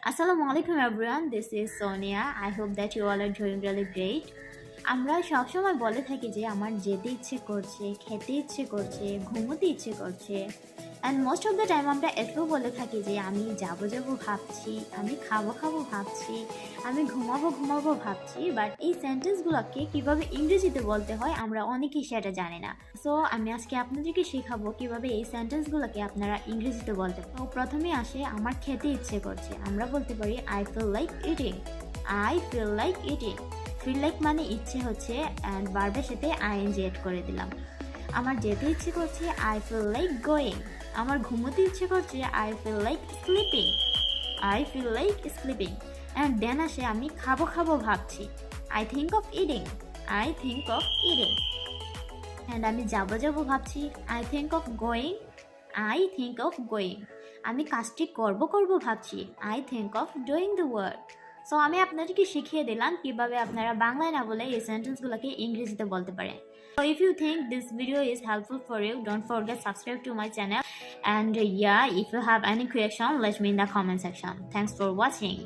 Assalamualaikum everyone, this is Sonia. I hope that you all are doing really great. আমরা সবসময় বলে থাকি যে আমার যেতে ইচ্ছে করছে, খেতে ইচ্ছে করছে, ঘুমোতে ইচ্ছে করছে, and most of the time আমরা এটাও বলে থাকি যে আমি যাবো ভাবছি, আমি খাবো ভাবছি, আমি ঘুমাবো ভাবছি। বাট এই সেন্টেন্সগুলোকে কীভাবে ইংরেজিতে বলতে হয় আমরা অনেকেই সেটা জানি না। সো আমি আজকে আপনাদেরকে শেখাবো কীভাবে এই সেন্টেন্সগুলোকে আপনারা ইংরেজিতে বলতে পারেন। তো প্রথমে আসে আমার খেতে ইচ্ছে করছে, আমরা বলতে পারি I feel like eating. I feel like eating. Feel like মানে ইচ্ছে হচ্ছে, অ্যান্ড ভার্বের সাথে আইএনজি এড করে দিলাম। আমার যেতে ইচ্ছে করছে, আই ফিল লাইক গোয়িং। আমার ঘুমোতে ইচ্ছে করছে, I feel like sleeping. I feel like sleeping. And then আসে আমি খাবো ভাবছি, I think of eating. I think of eating. And আমি যাবো ভাবছি, I think of going. I think of going. আমি কাজটি করবো ভাবছি, I think of doing the work. So আমি আপনাদেরকে শিখিয়ে দিলাম কিভাবে আপনারা বাংলায় না বলে এই সেন্টেন্সগুলোকে ইংরেজিতে বলতে পারেন। So if you think this video is helpful for you, don't forget subscribe to my channel, and if you have any question, let me in the comment section. Thanks for watching.